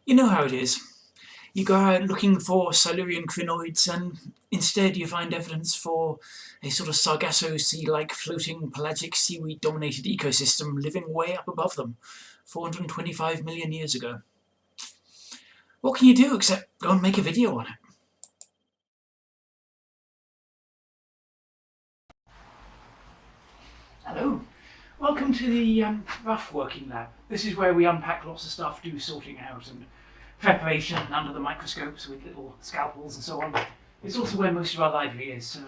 You know how it is. You go out looking for Silurian crinoids and instead you find evidence for a sort of Sargasso Sea-like floating pelagic seaweed-dominated ecosystem living way up above them 425 million years ago. What can you do except go and make a video on it? Hello, welcome to the rough working lab. This is where we unpack lots of stuff, do sorting out and preparation under the microscopes with little scalpels and so on. It's also where most of our library is, so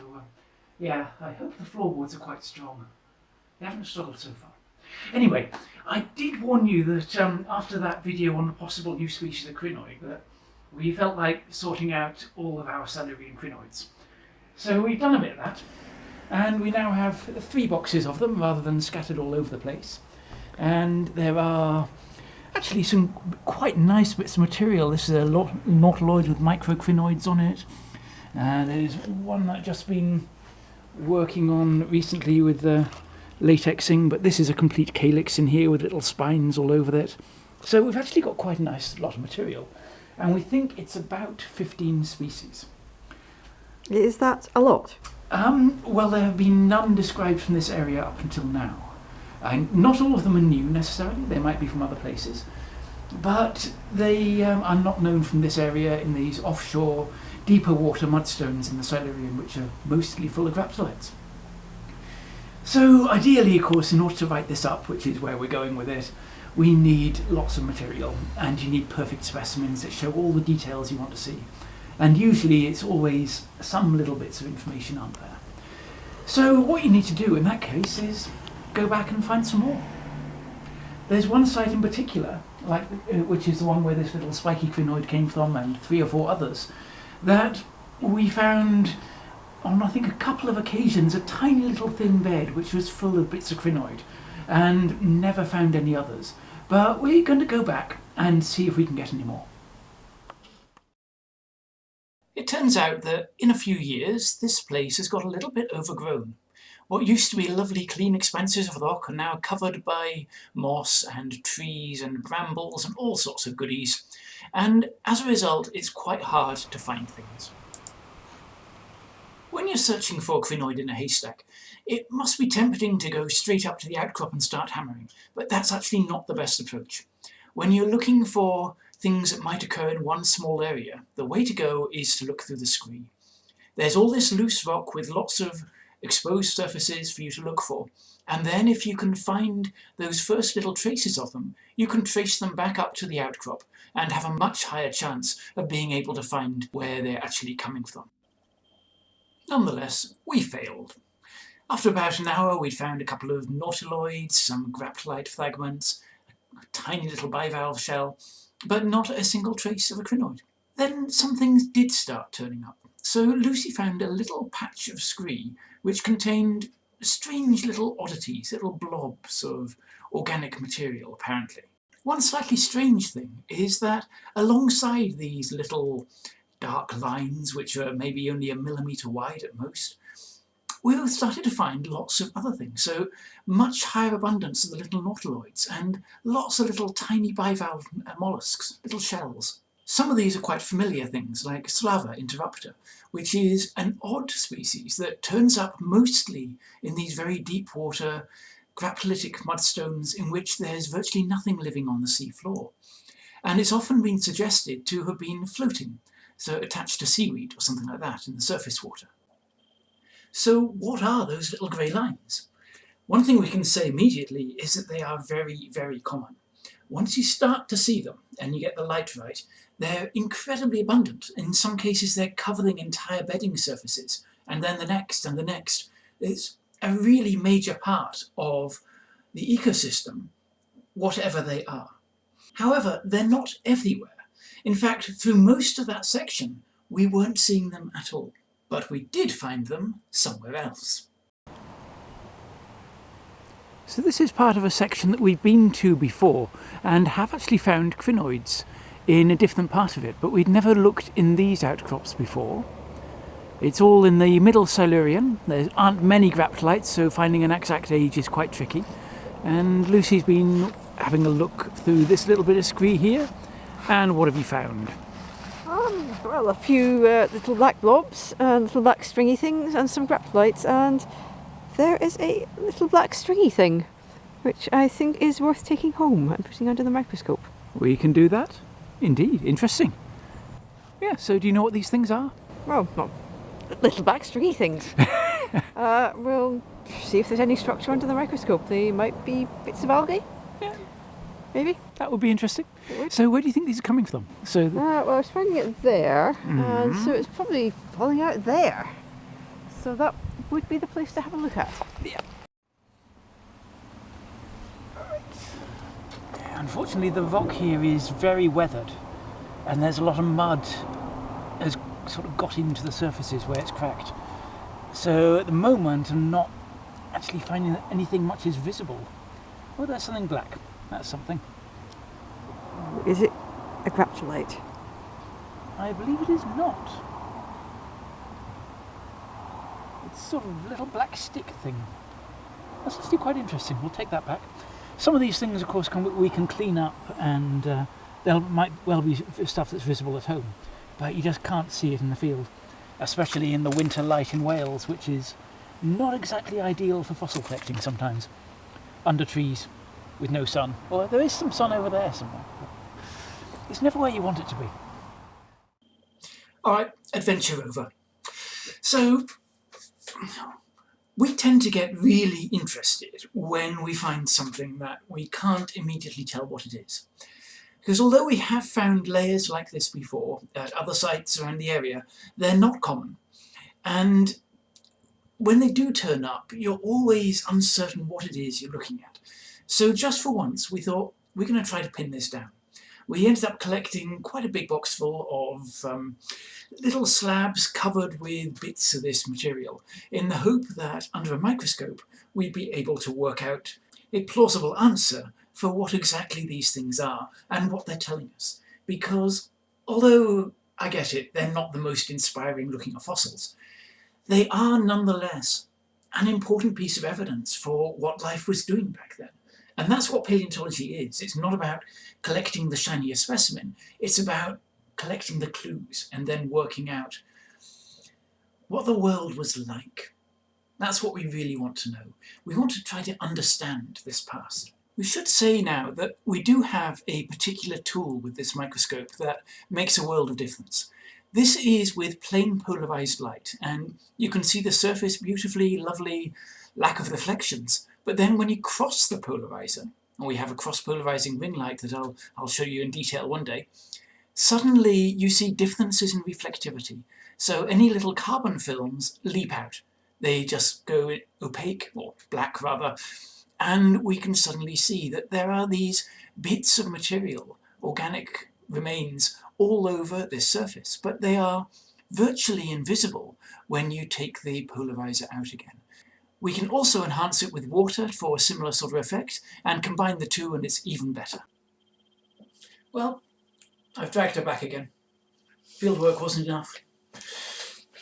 yeah, I hope the floorboards are quite strong. They haven't struggled so far. Anyway, I did warn you that after that video on the possible new species of crinoid, that we felt like sorting out all of our Silurian crinoids. So we've done a bit of that, and we now have 3 boxes of them rather than scattered all over the place. And there are actually some quite nice bits of material. This is a nautiloid with microcrinoids on it. And there's one that I've just been working on recently with the latexing, but this is a complete calyx in here with little spines all over it. So we've actually got quite a nice lot of material, and we think it's about 15 species. Is that a lot? Well, there have been none described from this area up until now. Not all of them are new necessarily, they might be from other places, but they are not known from this area in these offshore, deeper water mudstones in the Silurian, which are mostly full of graptolites. So ideally, of course, in order to write this up, which is where we're going with it, we need lots of material, and you need perfect specimens that show all the details you want to see. And usually it's always some little bits of information aren't there. So what you need to do in that case is go back and find some more. There's one site in particular, which is the one where this little spiky crinoid came from, and 3 or 4 others, that we found on I think a couple of occasions a tiny little thin bed which was full of bits of crinoid, and never found any others. But we're going to go back and see if we can get any more. It turns out that in a few years this place has got a little bit overgrown. What used to be lovely clean expanses of rock are now covered by moss and trees and brambles and all sorts of goodies, and as a result it's quite hard to find things. When you're searching for a crinoid in a haystack, it must be tempting to go straight up to the outcrop and start hammering, but that's actually not the best approach. When you're looking for things that might occur in one small area, the way to go is to look through the scree. There's all this loose rock with lots of exposed surfaces for you to look for, and then if you can find those first little traces of them, you can trace them back up to the outcrop and have a much higher chance of being able to find where they're actually coming from. Nonetheless, we failed. After about an hour we found a couple of nautiloids, some graptolite fragments, a tiny little bivalve shell, but not a single trace of a crinoid. Then some things did start turning up. So Lucy found a little patch of scree which contained strange little oddities, little blobs of organic material apparently. One slightly strange thing is that alongside these little dark lines, which are maybe only 1 millimetre wide at most, we started to find lots of other things, so much higher abundance of the little nautiloids and lots of little tiny bivalve mollusks, little shells. Some of these are quite familiar things, like Slava interrupta, which is an odd species that turns up mostly in these very deep water graptolitic mudstones in which there's virtually nothing living on the sea floor. And it's often been suggested to have been floating, so attached to seaweed or something like that in the surface water. So what are those little grey lines? One thing we can say immediately is that they are very, very common. Once you start to see them and you get the light right, they're incredibly abundant. In some cases they're covering entire bedding surfaces, and then the next and the next. It's a really major part of the ecosystem, whatever they are. However, they're not everywhere. In fact, through most of that section we weren't seeing them at all, but we did find them somewhere else. So this is part of a section that we've been to before and have actually found crinoids in a different part of it, but we'd never looked in these outcrops before. It's all in the middle Silurian. There aren't many graptolites, so finding an exact age is quite tricky. And Lucy's been having a look through this little bit of scree here, And what have you found? Well, a few little black blobs and little black stringy things and some graptolites, and there is a little black stringy thing, which I think is worth taking home and putting under the microscope. We can do that. Indeed, interesting. Yeah, so do you know what these things are? Well, not little black stringy things. We'll see if there's any structure under the microscope. They might be bits of algae. Yeah. Maybe. That would be interesting. It would. So where do you think these are coming from? So Well, I was finding it there, and so it's probably falling out there. So that would be the place to have a look at. yeah. Unfortunately, the rock here is very weathered, and there's a lot of mud has sort of got into the surfaces where it's cracked. So at the moment, I'm not actually finding that anything much is visible. Oh, there's something black. That's something. Is it a graptolite? I believe it is not. It's sort of a little black stick thing. That's actually quite interesting. We'll take that back. Some of these things, of course, we can clean up, and there might well be stuff that's visible at home, but you just can't see it in the field, especially in the winter light in Wales, which is not exactly ideal for fossil collecting sometimes, under trees with no sun. Well, there is some sun over there somewhere. It's never where you want it to be. All right, adventure over. So, we tend to get really interested when we find something that we can't immediately tell what it is. Because although we have found layers like this before at other sites around the area, they're not common. And when they do turn up, you're always uncertain what it is you're looking at. So just for once, we thought, we're going to try to pin this down. We ended up collecting quite a big box full of little slabs covered with bits of this material, in the hope that under a microscope we'd be able to work out a plausible answer for what exactly these things are and what they're telling us. Because although, I get it, they're not the most inspiring looking of fossils, they are nonetheless an important piece of evidence for what life was doing back then. And that's what paleontology is. It's not about collecting the shiniest specimen, it's about collecting the clues and then working out what the world was like. That's what we really want to know. We want to try to understand this past. We should say now that we do have a particular tool with this microscope that makes a world of difference. This is with plain polarized light, and you can see the surface beautifully, lovely, lack of reflections. But then when you cross the polarizer, and we have a cross-polarizing ring light that I'll show you in detail one day, suddenly you see differences in reflectivity. So any little carbon films leap out. They just go opaque, or black rather, and we can suddenly see that there are these bits of material, organic remains, all over this surface, but they are virtually invisible when you take the polarizer out again. We can also enhance it with water for a similar sort of effect, and combine the two and it's even better. Well, I've dragged her back again. Fieldwork wasn't enough.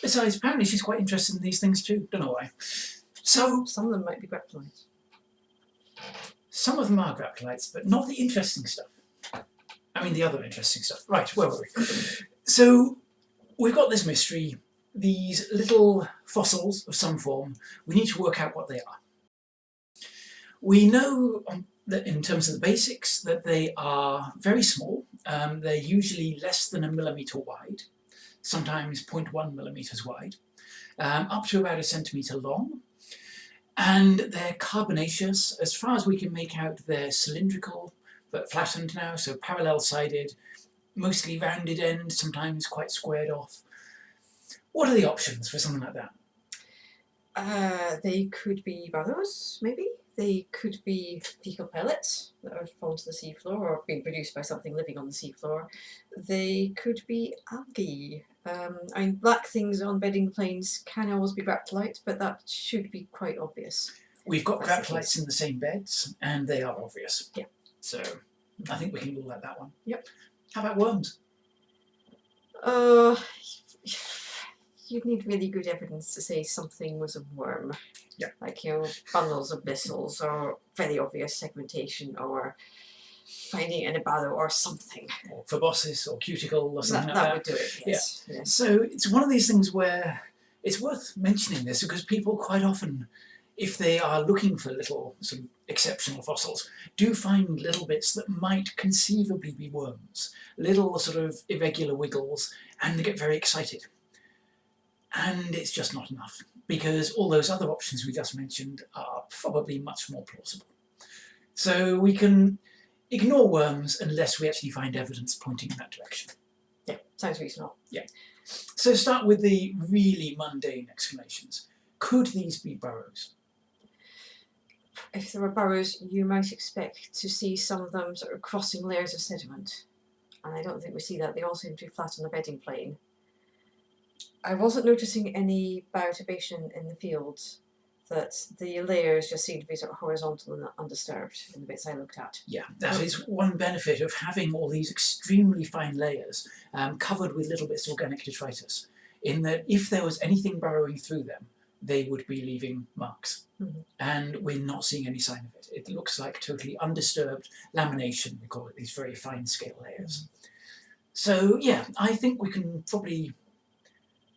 Besides, apparently she's quite interested in these things too, don't know why. So, Some of them might be graptolites. some of them are graptolites, but not the interesting stuff. I mean the other interesting stuff. Right, where were we? So, we've got this mystery. These little fossils of some form, we need to work out what they are. We know that in terms of the basics that they are very small. They're usually less than 1 millimetre wide, sometimes 0.1 millimetres wide, up to about 1 centimetre long. And they're carbonaceous. As far as we can make out, they're cylindrical, but flattened now, so parallel-sided, mostly rounded end, sometimes quite squared off. What are the options for something like that? They could be burrows, maybe. They could be fecal pellets that are fallen to the seafloor or being produced by something living on the seafloor. They could be algae. I mean, black things on bedding planes can always be graptolite, but that should be quite obvious. We've got graptolites in the same beds, and they are obvious. Yeah. So I think we can rule out that one. Yep. How about worms? You'd need really good evidence to say something was a worm. Yeah. Like, bundles of bristles, or very obvious segmentation, or finding it in a burrow or something. Or proboscis or cuticle or something That like would do it, yes. Yeah. Yes. So it's one of these things where it's worth mentioning this because people quite often, if they are looking for little sort of exceptional fossils, do find little bits that might conceivably be worms, little sort of irregular wiggles, and they get very excited. And it's just not enough, because all those other options we just mentioned are probably much more plausible. So we can ignore worms unless we actually find evidence pointing in that direction. Yeah, sounds reasonable. Yeah. So start with the really mundane explanations. Could these be burrows? If there were burrows, you might expect to see some of them sort of crossing layers of sediment. And I don't think we see that. They all seem to be flat on the bedding plane. I wasn't noticing any bioturbation in the field, that the layers just seem to be sort of horizontal and undisturbed in the bits I looked at. Yeah, that is one benefit of having all these extremely fine layers covered with little bits of organic detritus, in that if there was anything burrowing through them, they would be leaving marks. Mm-hmm. And we're not seeing any sign of it. It looks like totally undisturbed lamination, we call it, these very fine scale layers. So yeah, I think we can probably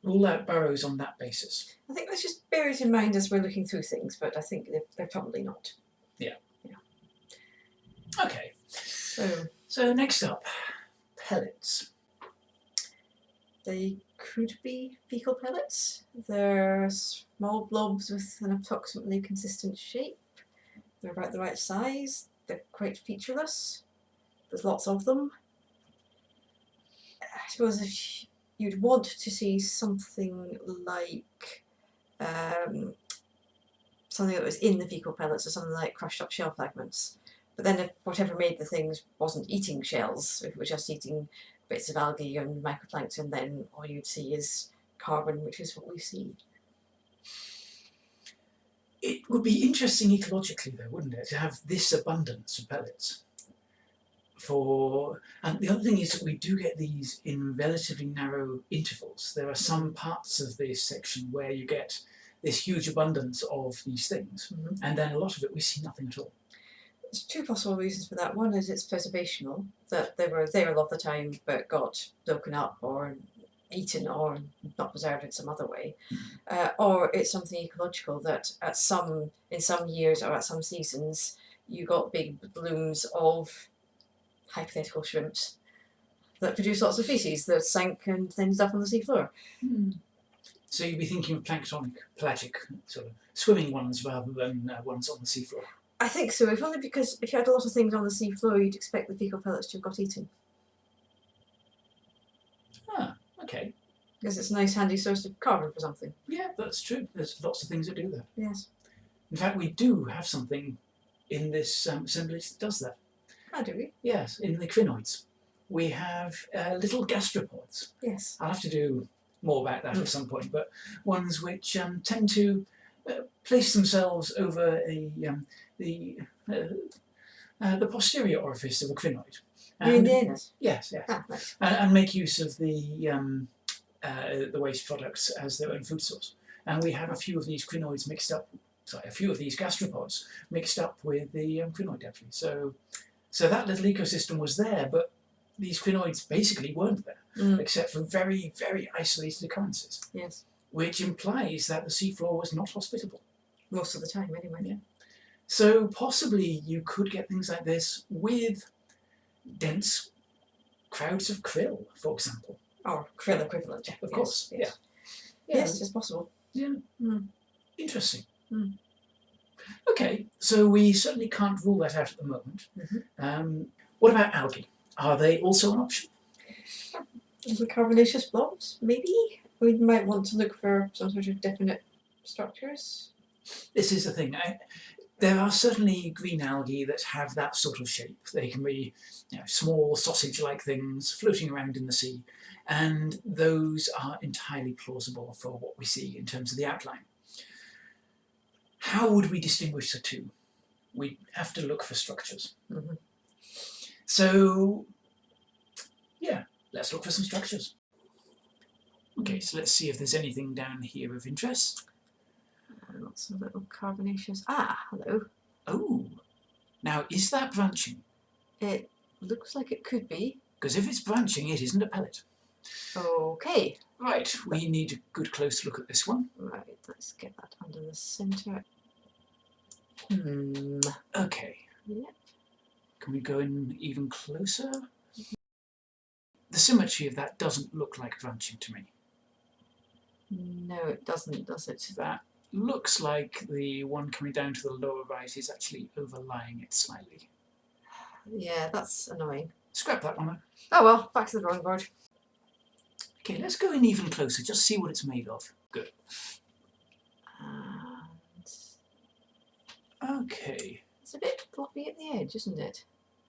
rule out burrows on that basis. I think let's just bear it in mind as we're looking through things, but I think they're probably not. Yeah. Okay. So next up, pellets. They could be fecal pellets. They're small blobs with an approximately consistent shape. They're about the right size. They're quite featureless. There's lots of them. I suppose if you'd want to see something like something that was in the fecal pellets, or something like crushed up shell fragments. But then if whatever made the things wasn't eating shells, if it was just eating bits of algae and microplankton, then all you'd see is carbon, which is what we see. It would be interesting ecologically though, wouldn't it, to have this abundance of pellets. And the other thing is that we do get these in relatively narrow intervals. There are some parts of this section where you get this huge abundance of these things, and then a lot of it we see nothing at all. There's two possible reasons for that. One is it's preservational, that they were there a lot of the time but got broken up or eaten or not preserved in some other way. Or it's something ecological, that in some years or at some seasons you got big blooms of hypothetical shrimps that produce lots of feces that sank and ended up on the seafloor. So you'd be thinking of planktonic, pelagic, sort of swimming ones rather than ones on the seafloor? I think so, if only because if you had a lot of things on the seafloor, you'd expect the fecal pellets to have got eaten. Ah, okay. Because it's a nice handy source of carbon for something. Yeah, that's true. There's lots of things that do that. Yes. In fact, we do have something in this assemblage that does that. Oh, do we? Yes, in the crinoids. We have little gastropods. Yes. I'll have to do more about that at some point, but ones which tend to place themselves over the posterior orifice of a crinoid. In the anus? Yes, yes. Ah, nice. And make use of the waste products as their own food source. And we have a few of these crinoids mixed up, a few of these gastropods mixed up with the crinoid debris. So that little ecosystem was there, but these crinoids basically weren't there, except for very, very isolated occurrences. Yes. Which implies that the seafloor was not hospitable. Most of the time, anyway. Yeah. So possibly you could get things like this with dense crowds of krill, for example. Or krill equivalent. Of course, yes. Yeah. Yes, it's possible. Yeah. Interesting. Mm. Okay, so we certainly can't rule that out at the moment. What about algae? Are they also an option? The carbonaceous blobs, maybe? We might want to look for some sort of definite structures. This is the thing. There are certainly green algae that have that sort of shape. They can be small sausage-like things floating around in the sea, and those are entirely plausible for what we see in terms of the outline. How would we distinguish the two? We have to look for structures. So, yeah, let's look for some structures. Okay, so let's see if there's anything down here of interest. Lots of little carbonaceous. Ah, hello. Oh, now is that branching? It looks like it could be. Because if it's branching, it isn't a pellet. Okay. Right, we need a good close look at this one. Right, let's get that under the centre. Okay. Yep. Can we go in even closer? The symmetry of that doesn't look like branching to me. No, it doesn't, does it? That looks like the one coming down to the lower right is actually overlying it slightly. Yeah, that's annoying. Scrap that one. Oh well, back to the drawing board. Okay, let's go in even closer, just see what it's made of. Good. And Okay. it's a bit floppy at the edge, isn't it?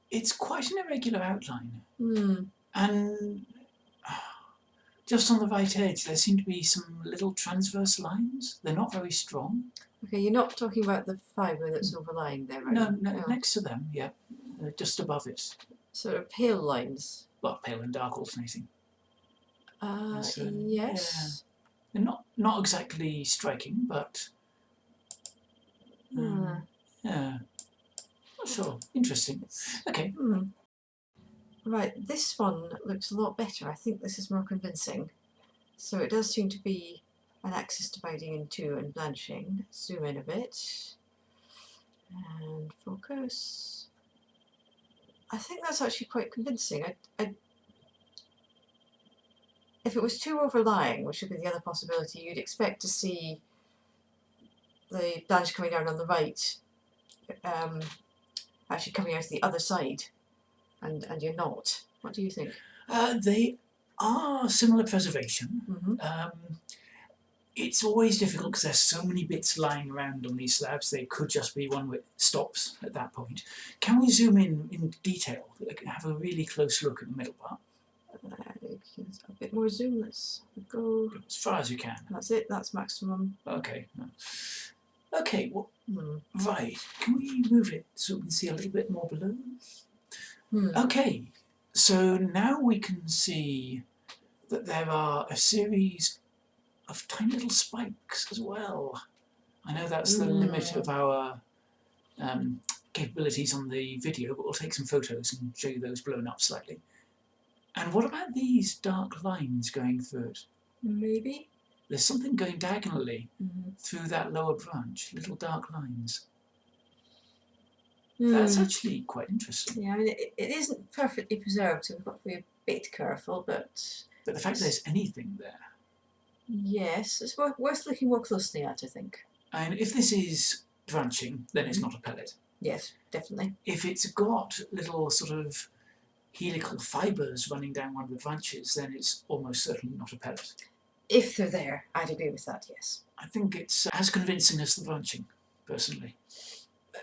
It's quite an irregular outline. Hmm. And just on the right edge, there seem to be some little transverse lines. They're not very strong. Okay, you're not talking about the fibre that's overlying there, right? No, next to them, yeah. Just above it. Sort of pale lines. Well, pale and dark alternating. Yes. Yeah. They're not exactly striking, but yeah, not sure. Interesting. Okay. Right, this one looks a lot better. I think this is more convincing. So it does seem to be an axis dividing in two and blanching. Zoom in a bit and focus. I think that's actually quite convincing. If it was too overlying, which would be the other possibility, you'd expect to see the blanch coming down on the right, actually coming out the other side, and you're not. What do you think? They are similar preservation. It's always difficult because there's so many bits lying around on these slabs. They could just be one which stops at that point. Can we zoom in detail? Have a really close look at the middle part. A bit more zoom. Let's go as far as you can. That's it. That's maximum. Okay. Okay. Well, right. Can we move it so we can see a little bit more below? Okay. So now we can see that there are a series of tiny little spikes as well. I know that's the limit of our capabilities on the video, but we'll take some photos and show you those blown up slightly. And what about these dark lines going through it? Maybe. There's something going diagonally through that lower branch, little dark lines. That's actually quite interesting. Yeah, I mean, it isn't perfectly preserved, so we've got to be a bit careful, but... But the fact there's anything there... Yes, it's worth looking more closely at, I think. And if this is branching, then it's not a pellet. Yes, definitely. If it's got little sort of helical fibres running down one of the branches, then it's almost certainly not a pellet. If they're there, I'd agree with that, yes. I think it's as convincing as the branching, personally.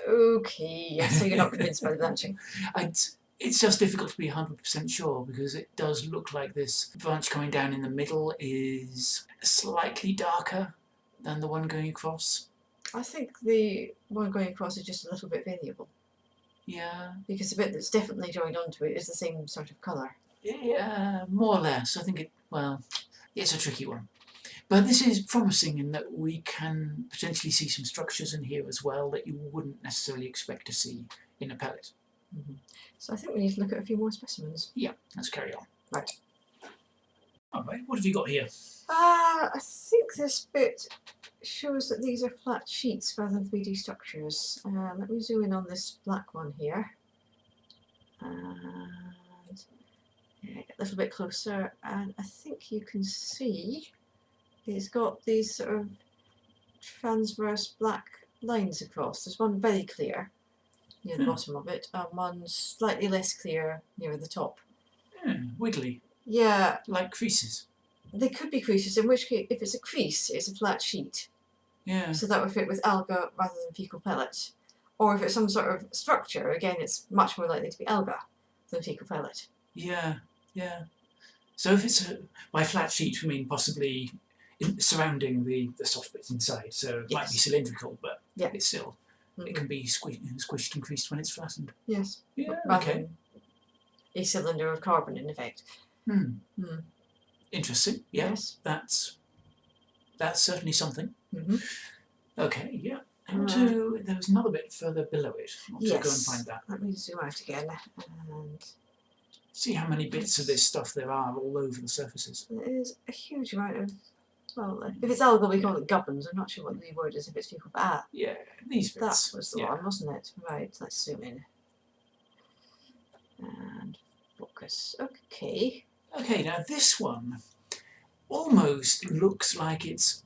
Okay, so you're not convinced by the branching? It's just difficult to be 100% sure because it does look like this branch coming down in the middle is slightly darker than the one going across. I think the one going across is just a little bit variable. Yeah. Because the bit that's definitely joined onto it is the same sort of colour. Yeah, more or less. I think it's a tricky one. But this is promising in that we can potentially see some structures in here as well that you wouldn't necessarily expect to see in a pellet. So I think we need to look at a few more specimens. Yeah, let's carry on. Right. Alright, what have you got here? I think this bit shows that these are flat sheets rather than 3D structures. Let me zoom in on this black one here. And get a little bit closer, and I think you can see it's got these sort of transverse black lines across. There's one very clear near the bottom of it, and one slightly less clear near the top. Wiggly. Yeah. Like creases. They could be creases, in which case, if it's a crease, it's a flat sheet. Yeah. So that would fit with alga rather than fecal pellet. Or if it's some sort of structure, again, it's much more likely to be alga than fecal pellet. Yeah, yeah. So if it's by flat sheet, we mean possibly surrounding the soft bits inside. So it might be cylindrical, but it's still, it can be squished and creased when it's flattened. Yes. Yeah, okay. A cylinder of carbon, in effect. Interesting. Yeah, yes. That's certainly something. Okay, yeah. There was another bit further below it. I want to go and Yes. find that. Let me zoom out again. And See how many bits of this stuff there are all over the surfaces. there is a huge amount of, well, if it's algal, we call it gubbins. I'm not sure what the word is if it's fecal. Yeah, these bits. That was the one, wasn't it? Right, let's zoom in. And focus. Okay. Okay, now this one almost looks like it's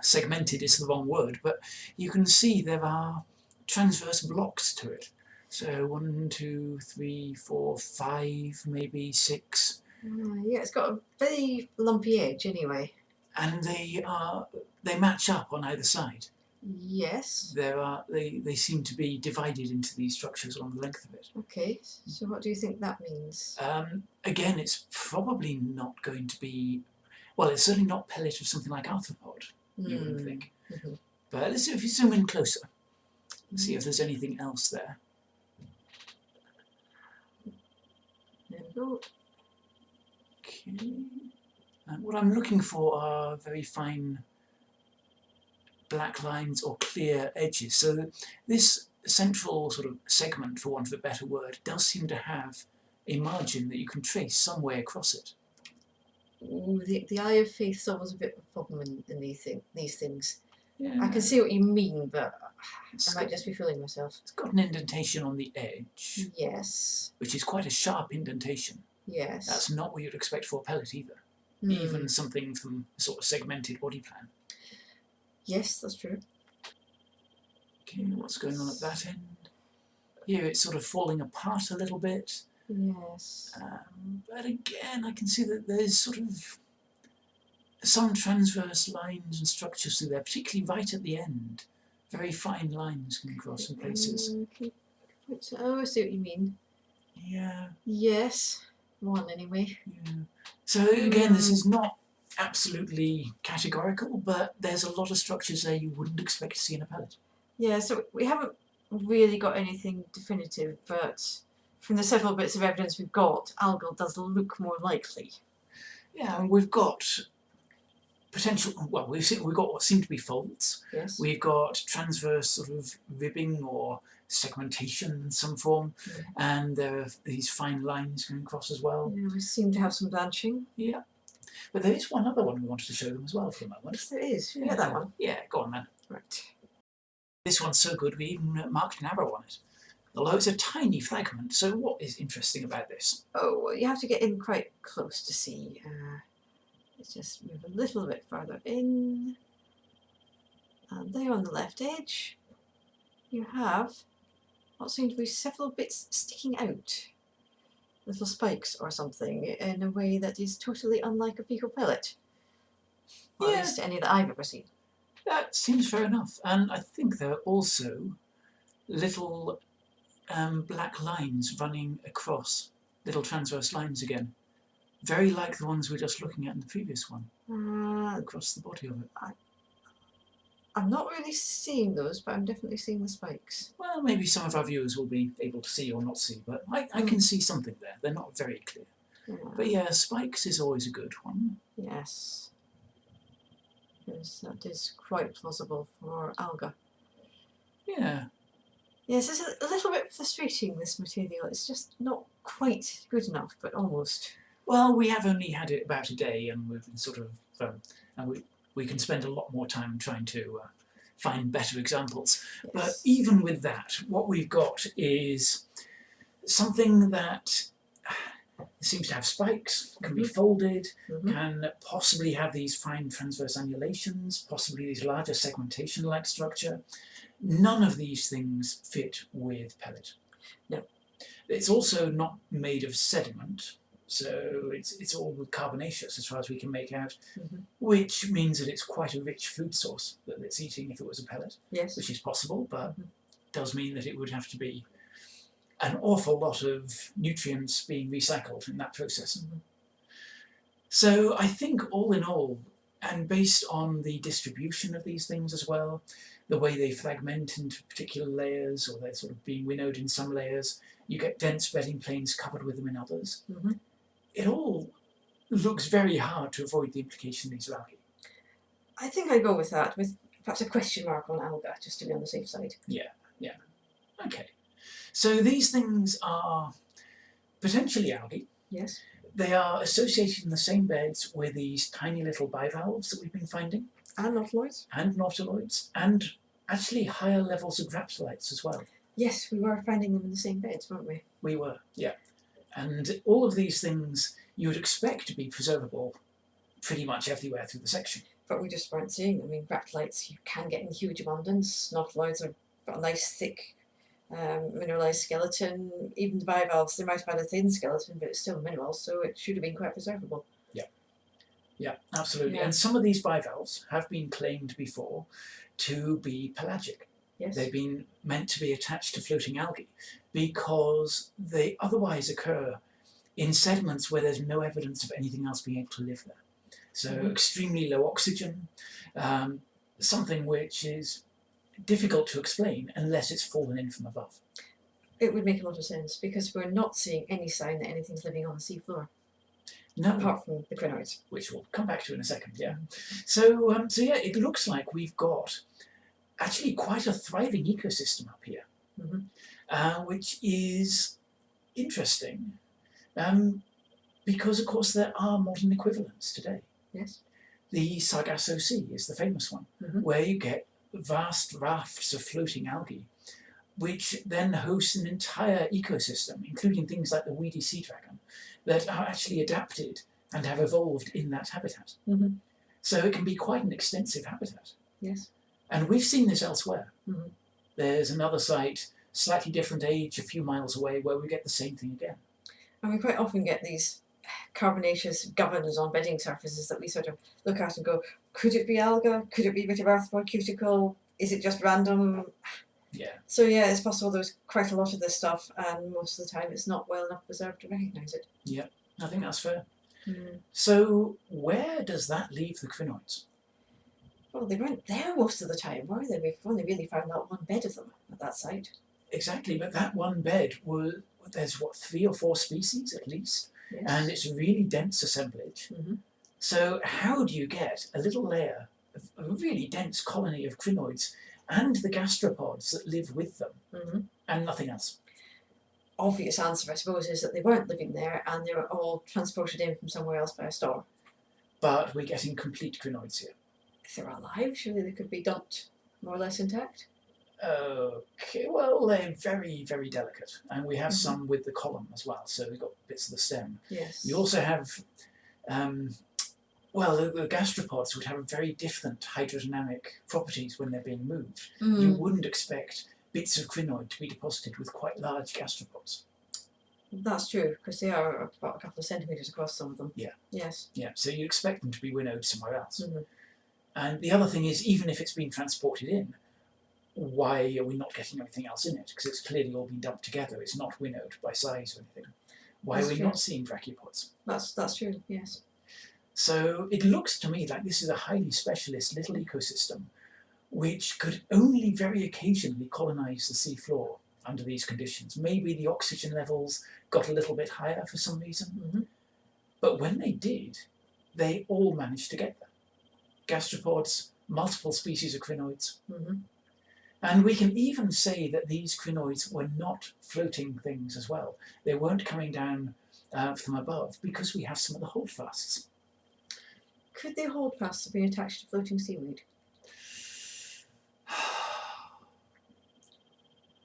segmented is the wrong word, but you can see there are transverse blocks to it. So 1, 2, 3, 4, 5, maybe 6. Yeah, it's got a very lumpy edge anyway. And they match up on either side. Yes. They seem to be divided into these structures along the length of it. Okay, so what do you think that means? Again, it's probably not going to be, well, it's certainly not pellet of something like arthropod, you wouldn't think. But let's see if you zoom in closer. Let's see if there's anything else there. There we go. Okay. And what I'm looking for are very fine black lines or clear edges. So this central sort of segment, for want of a better word, does seem to have a margin that you can trace some way across it. Ooh, the eye of faith is always a bit of a problem in these things. Yeah. I can see what you mean, but It's I might just be fooling myself. It's got an indentation on the edge, Yes. which is quite a sharp indentation. Yes. That's not what you'd expect for a pellet either. Even something from a sort of segmented body plan. Yes, that's true. Okay, what's going on at that end? Here it's sort of falling apart a little bit. Yes. But again, I can see that there's sort of some transverse lines and structures through there, particularly right at the end. Very fine lines can cross in places. Oh, I see what you mean. Yeah. Yes. One anyway. Yeah. So again, this is not absolutely categorical, but there's a lot of structures there you wouldn't expect to see in a pellet. Yeah, so we haven't really got anything definitive, but from the several bits of evidence we've got, algal does look more likely. Yeah, and we've got potential, well, we've got what seem to be folds. Yes. We've got transverse sort of ribbing or segmentation in some form, and there are these fine lines going across as well. Yeah, we seem to have some branching. Yeah. But there is one other one we wanted to show them as well for a moment. Yes, there is. Should we get that one? Yeah, go on then. Right. This one's so good we even marked an arrow on it. Although it's a tiny fragment, so what is interesting about this? Oh, well, you have to get in quite close to see. Let's just move a little bit further in. And there on the left edge, you have what seem to be several bits sticking out. Little spikes or something in a way that is totally unlike a fecal pellet. Or at least any that I've ever seen. That seems fair enough. And I think there are also little black lines running across, little transverse lines again. Very like the ones we were just looking at in the previous one, across the body of it. I'm not really seeing those, but I'm definitely seeing the spikes. Well, maybe some of our viewers will be able to see or not see, but I can see something there. They're not very clear. Yeah. But yeah, spikes is always a good one. Yes. Yes, that is quite plausible for alga. Yeah. Yes, it's a little bit frustrating, this material. It's just not quite good enough, but almost. Well, we have only had it about a day, and we've been sort of, and we can spend a lot more time trying to find better examples. Yes. But even with that, what we've got is something that seems to have spikes, can be folded, can possibly have these fine transverse annulations, possibly these larger segmentation-like structure. None of these things fit with pellet. No. It's also not made of sediment, so it's all carbonaceous as far as we can make out, which means that it's quite a rich food source that it's eating if it was a pellet, Yes. which is possible, but does mean that it would have to be an awful lot of nutrients being recycled in that process. So I think all in all, and based on the distribution of these things as well, the way they fragment into particular layers, or they're sort of being winnowed in some layers, you get dense bedding planes covered with them in others. It all looks very hard to avoid the implication these are algae. I think I go with that. With perhaps a question mark on alga, just to be on the safe side. Yeah. Okay. So these things are potentially algae. Yes. They are associated in the same beds with these tiny little bivalves that we've been finding. And nautiloids. And nautiloids. And actually higher levels of graptolites as well. Yes, we were finding them in the same beds, weren't we? We were, yeah. And all of these things you would expect to be preservable pretty much everywhere through the section. But we just weren't seeing them. I mean, graptolites you can get in huge abundance. Nautiloids have got a nice thick mineralized skeleton. Even the bivalves, they might have had a thin skeleton, but it's still mineral, so it should have been quite preservable. Yeah, absolutely. Yeah. And some of these bivalves have been claimed before to be pelagic. Yes. They've been meant to be attached to floating algae because they otherwise occur in sediments where there's no evidence of anything else being able to live there. So extremely low oxygen, something which is difficult to explain unless it's fallen in from above. It would make a lot of sense because we're not seeing any sign that anything's living on the seafloor, No, apart from the crinoids. which we'll come back to in a second, yeah. So yeah, it looks like we've got actually quite a thriving ecosystem up here, which is interesting because, of course, there are modern equivalents today. Yes. The Sargasso Sea is the famous one, where you get vast rafts of floating algae, which then hosts an entire ecosystem, including things like the weedy sea dragon, that are actually adapted and have evolved in that habitat. So it can be quite an extensive habitat. Yes. And we've seen this elsewhere. There's another site, slightly different age, a few miles away, where we get the same thing again. And we quite often get these carbonaceous governs on bedding surfaces that we sort of look at and go, could it be alga? Could it be a bit of arthropoid cuticle? Is it just random? Yeah. So yeah, it's possible there's quite a lot of this stuff, and most of the time it's not well enough preserved to recognise it. Yeah, I think that's fair. So where does that leave the crinoids? Well, they weren't there most of the time, were they? We've only really found that one bed of them at that site. Exactly, but that one bed there's what, 3 or 4 species at least, Yes. and it's a really dense assemblage. So how do you get a little layer of a really dense colony of crinoids and the gastropods that live with them and nothing else? Obvious answer, I suppose, is that they weren't living there and they were all transported in from somewhere else by a storm. But we're getting complete crinoids here. If they're alive, surely they could be dumped more or less intact. Okay, well, they're very, very delicate, and we have some with the column as well, so we've got bits of the stem. Yes. You also have, well, the gastropods would have very different hydrodynamic properties when they're being moved. You wouldn't expect bits of crinoid to be deposited with quite large gastropods. That's true, because they are about a couple of centimetres across, some of them. Yeah. Yes. Yeah, so you expect them to be winnowed somewhere else. And the other thing is, even if it's been transported in, why are we not getting everything else in it? Because it's clearly all been dumped together. It's not winnowed by size or anything. Why are we not seeing brachiopods? That's true, yes. So it looks to me like this is a highly specialist little ecosystem which could only very occasionally colonise the seafloor under these conditions. Maybe the oxygen levels got a little bit higher for some reason. But when they did, they all managed to get there. Gastropods, multiple species of crinoids. And we can even say that these crinoids were not floating things as well. They weren't coming down from above because we have some of the holdfasts. Could the holdfasts have been attached to floating seaweed?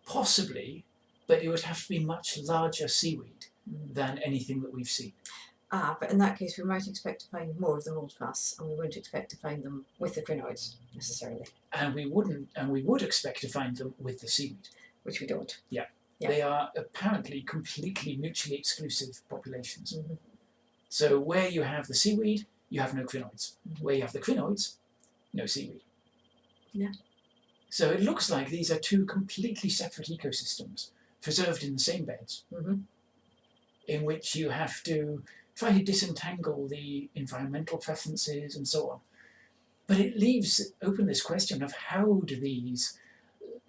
Possibly, but it would have to be much larger seaweed than anything that we've seen. Ah, but in that case we might expect to find more of the holdfasts, and we wouldn't expect to find them with the crinoids, necessarily. And we would expect to find them with the seaweed. Which we don't. Yeah. Yeah. They are apparently completely mutually exclusive populations. So where you have the seaweed, you have no crinoids. Where you have the crinoids, no seaweed. Yeah. So it looks like these are 2 completely separate ecosystems, preserved in the same beds, in which you have to try to disentangle the environmental preferences and so on. But it leaves open this question of how do these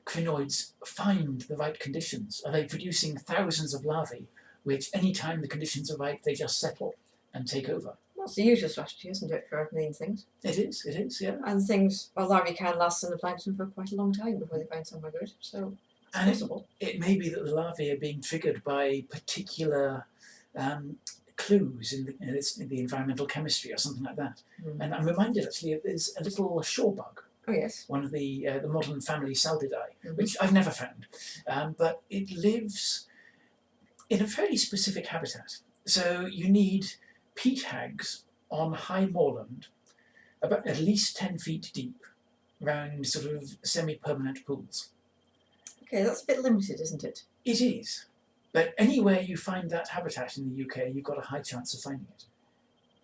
crinoids find the right conditions? Are they producing thousands of larvae, which any time the conditions are right, they just settle and take over? That's the usual strategy, isn't it, for main things? It is, yeah. And things, well, larvae can last in the plankton for quite a long time before they find somewhere good, so it's And possible. it may be that the larvae are being triggered by particular clues in the environmental chemistry or something like that. Mm. And I'm reminded actually there's a little shore bug, Oh yes. one of the modern family Saldidae, Mhm. which I've never found, but it lives in a fairly specific habitat. So you need peat hags on high moorland, about at least 10 feet deep, around sort of semi-permanent pools. Okay, that's a bit limited, isn't it? It is. But anywhere you find that habitat in the UK, you've got a high chance of finding it.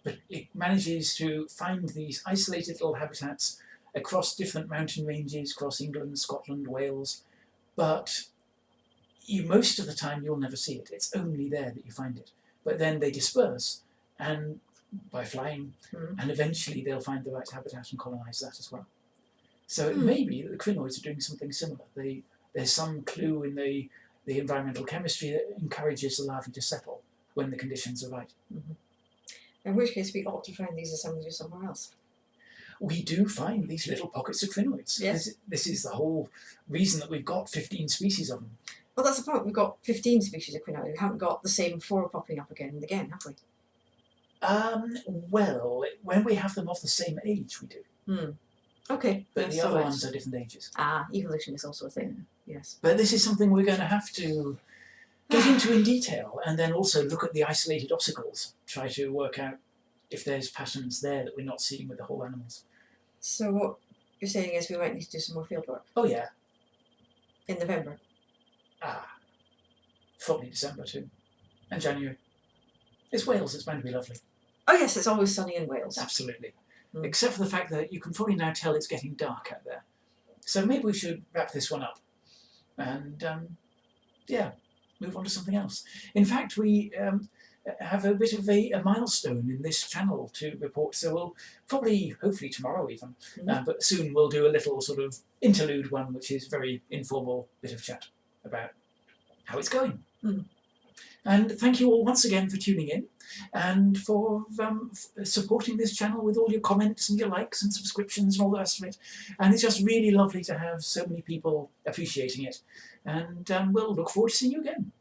But it manages to find these isolated little habitats across different mountain ranges, across England, Scotland, Wales. But most of the time you'll never see it. It's only there that you find it. But then they disperse and by flying, and eventually they'll find the right habitat and colonise that as well. So it may be that the crinoids are doing something similar. There's some clue in the environmental chemistry that encourages the larvae to settle when the conditions are right. Mm-hmm. In which case we ought to find these assemblages somewhere else. We do find these little pockets of crinoids. Yes. This is the whole reason that we've got 15 species of them. Well, that's the point. We've got 15 species of crinoid. We haven't got the same 4 popping up again and again, have we? Well, when we have them of the same age, we do. Okay. But the other ones are different ages. Evolution is also a thing. Yes. But this is something we're going to have to get into in detail, and then also look at the isolated ossicles, try to work out if there's patterns there that we're not seeing with the whole animals. So what you're saying is we might need to do some more field work Oh yeah, in November. Probably December too, and January. It's Wales, it's bound to be lovely. Oh yes, it's always sunny in Wales. Absolutely. Except for the fact that you can probably now tell it's getting dark out there. So maybe we should wrap this one up and move on to something else. In fact, we have a bit of a milestone in this channel to report, so we'll probably, hopefully tomorrow even, but soon we'll do a little sort of interlude one, which is very informal bit of chat about how it's going. And thank you all once again for tuning in and for supporting this channel with all your comments and your likes and subscriptions and all the rest of it. And it's just really lovely to have so many people appreciating it. And we'll look forward to seeing you again.